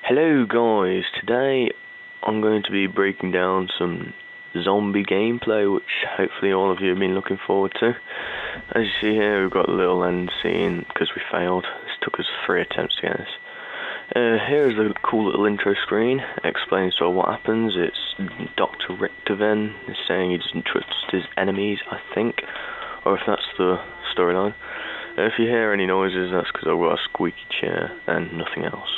Hello guys, today I'm going to be breaking down some zombie gameplay which hopefully all of you have been looking forward to. As you see here, we've got a little end scene because we failed. This took us 3 attempts to get this. Here's a cool little intro screen. It explains sort of what happens. It's Dr. Richtofen is saying he doesn't trust his enemies, I think, or if that's the storyline. If you hear any noises, that's because I've got a squeaky chair and nothing else.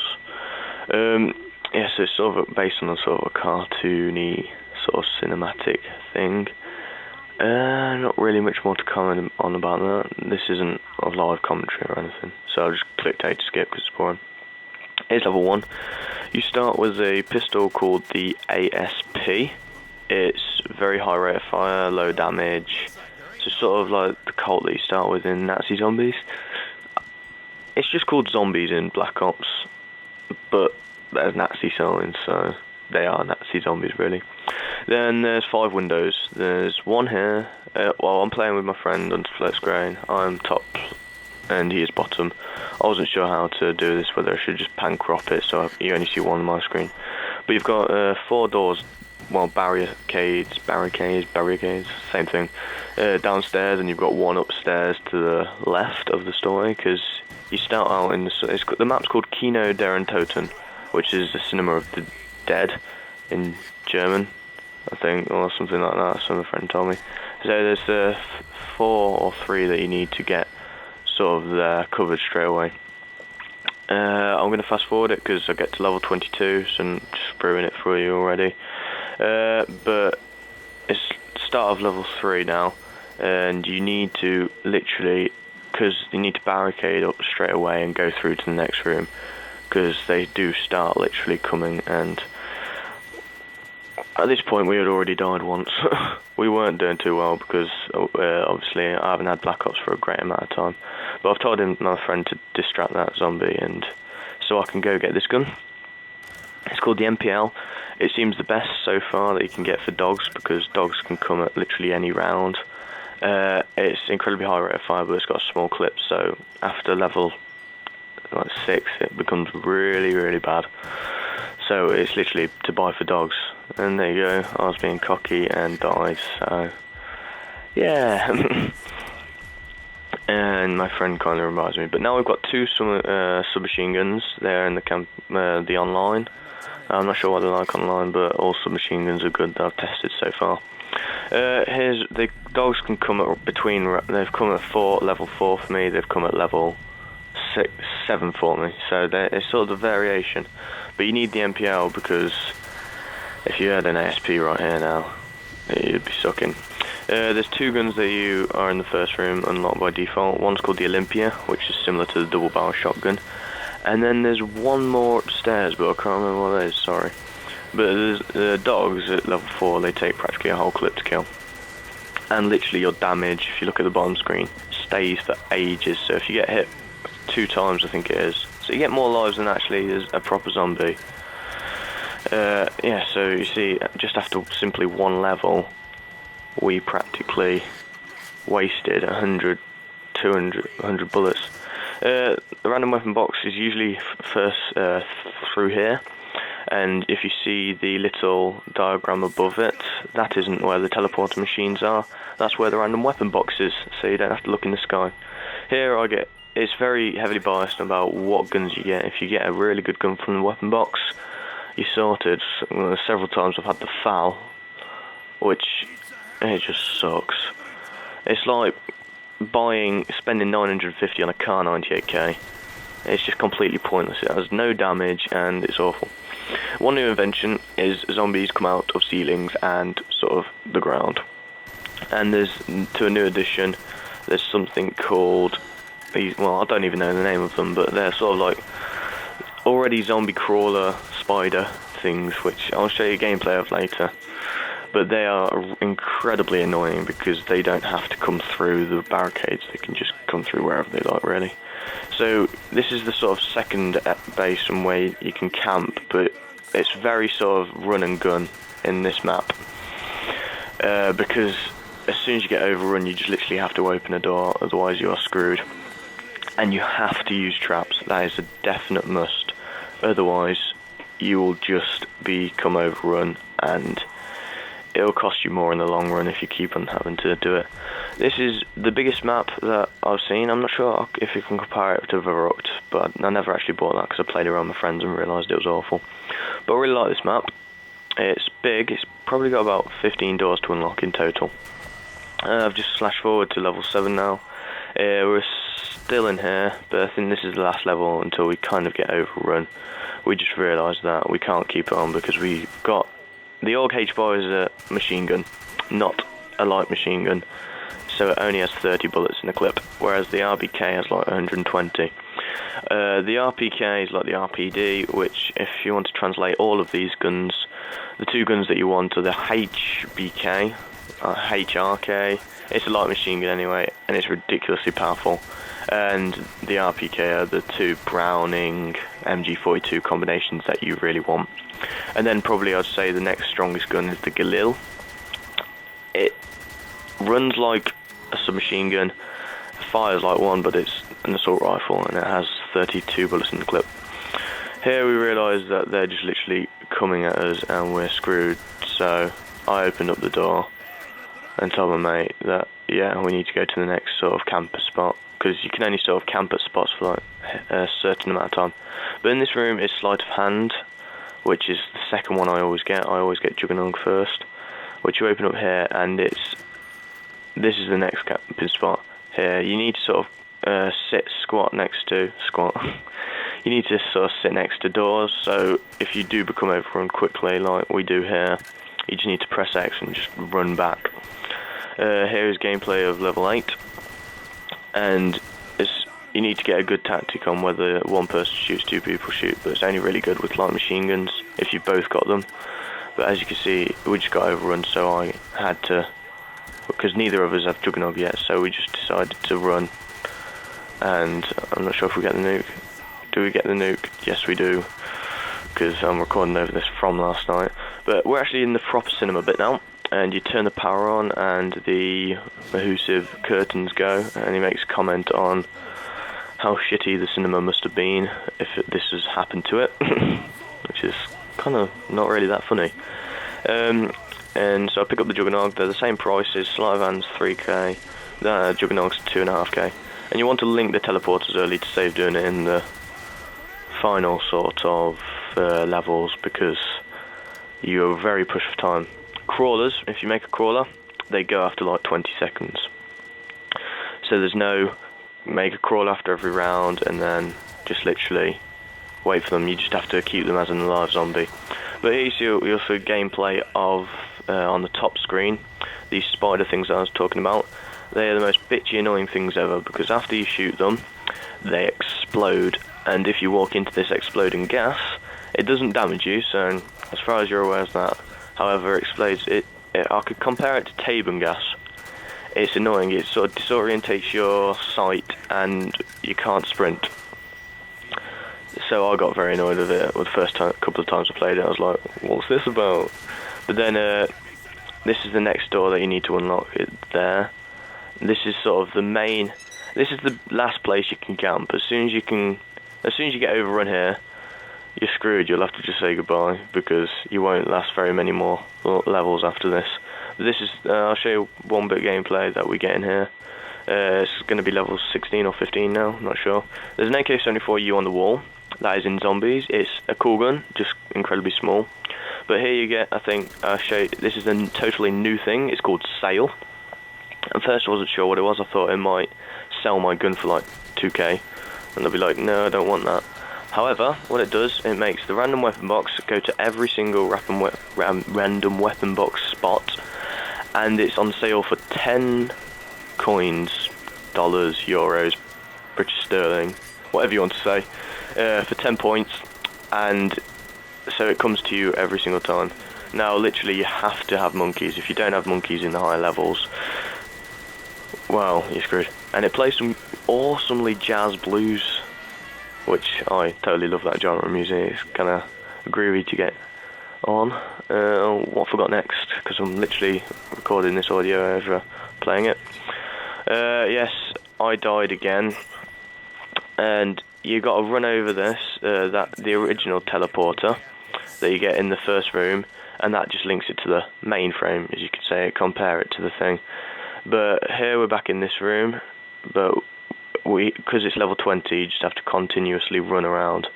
Yeah, so it's sort of based on a sort of a cartoony, sort of cinematic thing. Not really much more to comment on about that. This isn't a live commentary or anything, so I'll just click A to skip because it's boring. Here's level 1. You start with a pistol called the ASP. It's very high rate of fire, low damage. So sort of like the Colt that you start with in Nazi Zombies. It's just called Zombies in Black Ops, but there's Nazi signs, so they are Nazi zombies really. Then there's 5 windows. There's one here. Well, I'm playing with my friend on split screen. I'm top and he is bottom. I wasn't sure how to do this, whether I should just pan crop it so you only see one on my screen. But you've got 4 doors, well, barricades, same thing, downstairs, and you've got one upstairs to the left of the story, because you start out in the map's called Kino deren Toten, which is the cinema of the dead in German, I think, or something like that. Some friend told me. So there's 4 or 3 that you need to get sort of there covered straight away. I'm going to fast forward it because I get to level 22, so I'm just ruining it for you already. But it's start of level 3 now, and you need to literally, because you need to barricade up straight away and go through to the next room, because they do start literally coming, and at this point we had already died once. We weren't doing too well because obviously I haven't had Black Ops for a great amount of time, but I've told my friend to distract that zombie and so I can go get this gun. It's called the MPL. It seems the best so far that you can get for dogs, because dogs can come at literally any round. It's incredibly high rate of fire, but it's got a small clip, so after level like 6 it becomes really bad. So it's literally to buy for dogs. And there you go, I was being cocky and died, so yeah. And my friend kind of reminds me, but now we've got 2 submachine guns there in the camp, the online. I'm not sure what they're like online, but all submachine guns are good that I've tested so far. Here's the dogs can come at they've come at level 4 for me, they've come at level 7 for me, so it's sort of the variation. But you need the MPL, because if you had an ASP right here now, you'd be sucking. There's 2 guns that you are in the first room, unlocked by default. One's called the Olympia, which is similar to the double barrel shotgun. And then there's one more upstairs, but I can't remember what that is, sorry. But there's dogs at level 4, they take practically a whole clip to kill. And literally your damage, if you look at the bottom screen, stays for ages. So if you get hit 2 times, I think it is, so you get more lives than actually is a proper zombie. Yeah, so you see, just after simply 1 level, we practically wasted 100, 200, 100 bullets. The random weapon box is usually first through here, and if you see the little diagram above it, that isn't where the teleporter machines are, that's where the random weapon box is, so you don't have to look in the sky. Here it's very heavily biased about what guns you get. If you get a really good gun from the weapon box, you're sorted. Several times I've had the FAL, which it just sucks. It's like spending 950 on a Car 98k. It's just completely pointless. It has no damage and it's awful. One new invention is zombies come out of ceilings and sort of the ground. And to a new addition, there's something called well, I don't even know the name of them, but they're sort of like already zombie crawler spider things, which I'll show you gameplay of later. But they are incredibly annoying because they don't have to come through the barricades, they can just come through wherever they like, really. So this is the sort of second base from where you can camp, but it's very sort of run and gun in this map. Because as soon as you get overrun, you just literally have to open a door, otherwise you are screwed. And you have to use traps, that is a definite must. Otherwise, you will just become overrun, and it'll cost you more in the long run if you keep on having to do it. This is the biggest map that I've seen. I'm not sure if you can compare it to Verrucht, but I never actually bought that because I played around with my friends and realised it was awful. But I really like this map. It's big. It's probably got about 15 doors to unlock in total. I've just slashed forward to level 7 now. We're still in here, but I think this is the last level until we kind of get overrun. We just realised that we can't keep it on because we've got... The XIChApPaZIX is a machine gun, not a light machine gun, so it only has 30 bullets in the clip, whereas the RPK has like 120. The RPK is like the RPD, which if you want to translate all of these guns, the two guns that you want are the HBK, HRK, it's a light machine gun anyway, and it's ridiculously powerful, and the RPK are the two Browning MG42 combinations that you really want. And then probably I'd say the next strongest gun is the Galil. It runs like a submachine gun, fires like one, but it's an assault rifle and it has 32 bullets in the clip. Here we realise that they're just literally coming at us and we're screwed, so I opened up the door and told my mate that yeah, we need to go to the next sort of camper spot, because you can only sort of camp at spots for like a certain amount of time. But in this room is sleight of hand, which is the second one I always get. I always get Juggernog first, which you open up here, and this is the next camping spot. Here you need to sort of squat next to you need to sort of sit next to doors, so if you do become overrun quickly like we do here, you just need to press X and just run back. Here is gameplay of level 8, and you need to get a good tactic on whether one person shoots, two people shoot, but it's only really good with light machine guns if you've both got them. But as you can see, we just got overrun, so I had to, because neither of us have Juggernog yet, so we just decided to run. And I'm not sure if we get the nuke. Do we get the nuke? Yes we do, because I'm recording over this from last night. But we're actually in the proper cinema bit now, and you turn the power on and the Mahusive curtains go, and he makes a comment on how shitty the cinema must have been if this has happened to it, which is kind of not really that funny. And so I pick up the Juggernog. They're the same prices. Sleight of hand's 3k, the Juggernaug's 2.5k, and you want to link the teleporters early to save doing it in the final sort of levels, because you're very pushed for time. Crawlers, if you make a crawler, they go after like 20 seconds, so there's no make a crawl after every round and then just literally wait for them. You just have to keep them as an alive zombie. But here you see also gameplay of on the top screen, these spider things that I was talking about. They are the most bitchy annoying things ever, because after you shoot them they explode, and if you walk into this exploding gas it doesn't damage you, so as far as you're aware of that. However, it explodes. I could compare it to Taban gas. It's annoying, it sort of disorientates your sight and you can't sprint. So I got very annoyed with it with the first couple of times I played it. I was like, what's this about? But then this is the next door that you need to unlock it there. This is sort of the main, this is the last place you can camp. As soon as you get overrun here, you're screwed. You'll have to just say goodbye, because you won't last very many more levels after this. This is, I'll show you one bit of gameplay that we get in here. It's going to be level 16 or 15 now, I'm not sure. There's an AK-74U on the wall, that is in zombies. It's a cool gun, just incredibly small. But here you get, I think, I'll show you, this is a totally new thing, it's called Sale. At first I wasn't sure what it was. I thought it might sell my gun for like 2k, and they'll be like, no, I don't want that. However, what it does, it makes the random weapon box go to every single random weapon box spot, and it's on sale for 10 coins, dollars, euros, British sterling, whatever you want to say, for 10 points, and so it comes to you every single time. Now, literally, you have to have monkeys. If you don't have monkeys in the higher levels, well, you're screwed. And it plays some awesomely jazz blues, which I totally love that genre of music. It's kind of groovy to get on. What have I got next? Because I'm literally recording this audio over playing it. Yes, I died again, and you got to run over this, the original teleporter, that you get in the first room, and that just links it to the mainframe, as you could say, compare it to the thing. But here we're back in this room, but because it's level 20, you just have to continuously run around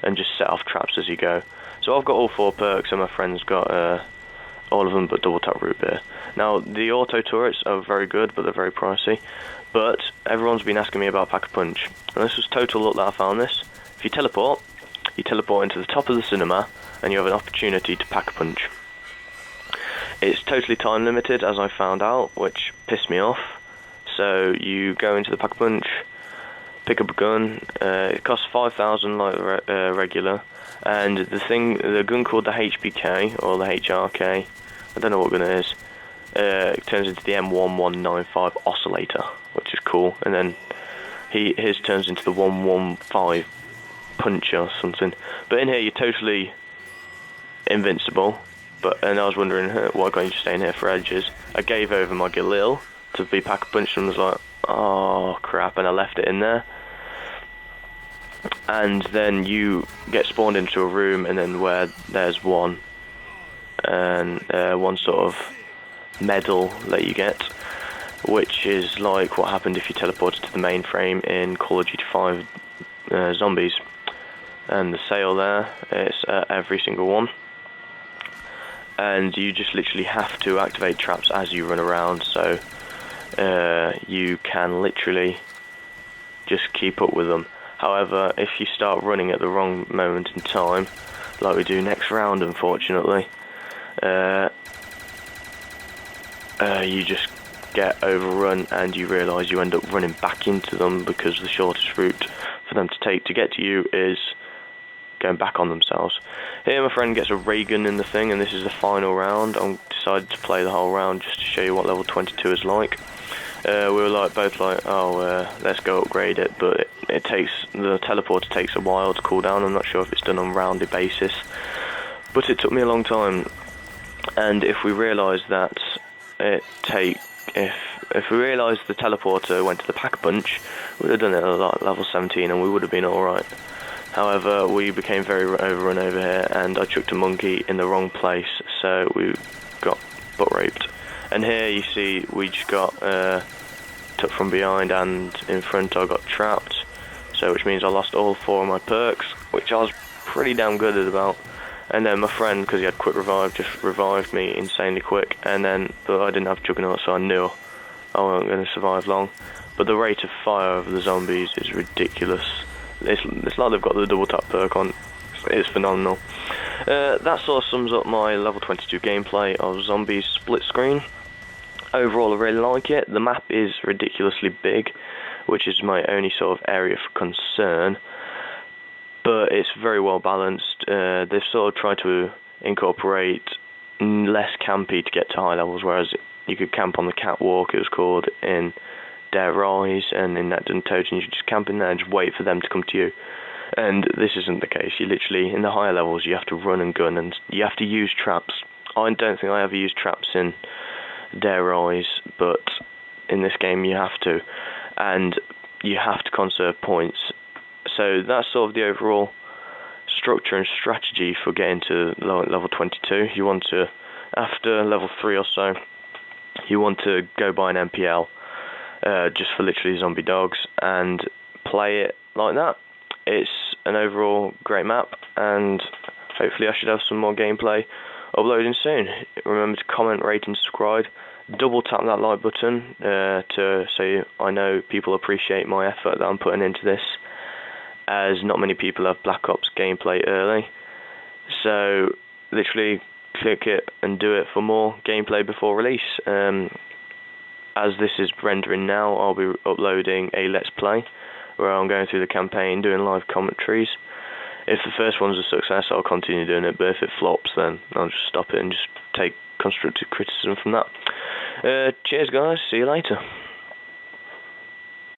and just set off traps as you go. So I've got all 4 perks, and my friend's got all of them but double tap root beer. Now the auto turrets are very good, but they're very pricey. But everyone's been asking me about Pack-a-Punch, and this was total luck that I found this. If you teleport into the top of the cinema, and you have an opportunity to Pack-a-Punch. It's totally time limited, as I found out, which pissed me off. So you go into the Pack-a-Punch, pick up a gun. It costs 5,000 like regular, and the gun called the HBK or the HRK, I don't know what gun it is. It turns into the M1195 oscillator, which is cool, and then his turns into the 115 puncher or something. But in here you're totally invincible. And I was wondering why can't you just stay in here for ages. I gave over my Galil to be Pack-a-Punch and was like, oh crap, and I left it in there. And then you get spawned into a room, and then where there's one sort of medal that you get, which is like what happened if you teleported to the mainframe in Call of Duty 5 Zombies. And the sale there, it's every single one. And you just literally have to activate traps as you run around, so you can literally just keep up with them. However, if you start running at the wrong moment in time, like we do next round unfortunately, you just get overrun and you realise you end up running back into them, because the shortest route for them to take to get to you is going back on themselves. Here my friend gets a ray gun in the thing, and this is the final round. I decided to play the whole round just to show you what level 22 is like. We were both like, oh, let's go upgrade it, but the teleporter takes a while to cool down. I'm not sure if it's done on rounded basis, but it took me a long time. And if we realised that if we realised the teleporter went to the Pack-a-Punch, we would have done it at level 17 and we would have been alright. However, we became very overrun over here, and I chucked a monkey in the wrong place, so we got butt raped. And here you see we just got took from behind, and in front I got trapped, so which means I lost all 4 of my perks, which I was pretty damn good at about. And then my friend, because he had quick revive, just revived me insanely quick, and then but I didn't have Juggernaut, so I knew I wasn't going to survive long. But the rate of fire of the zombies is ridiculous. It's like they've got the double tap perk on. It's phenomenal. That sort of sums up my level 22 gameplay of Zombies split screen. Overall, I really like it. The map is ridiculously big, which is my only sort of area for concern. But it's very well balanced. They've sort of tried to incorporate less campy to get to high levels, whereas you could camp on the catwalk, it was called, in Dead Rise, and in that Duntoten you should just camp in there and just wait for them to come to you. And this isn't the case. You literally, in the higher levels, you have to run and gun, and you have to use traps. I don't think I ever used traps in Dead Rise, but in this game you have to, and you have to conserve points. So that's sort of the overall structure and strategy for getting to level 22. You want to, after level 3 or so, you want to go buy an MPL, just for literally zombie dogs, and play it like that. It's an overall great map, and hopefully I should have some more gameplay uploading soon. Remember to comment, rate and subscribe. Double tap that like button so I know people appreciate my effort that I'm putting into this, as not many people have Black Ops gameplay early. So literally click it and do it for more gameplay before release. As this is rendering now, I'll be uploading a Let's Play where I'm going through the campaign, doing live commentaries. If the first one's a success, I'll continue doing it, but if it flops, then I'll just stop it and just take constructive criticism from that. Cheers guys, see you later.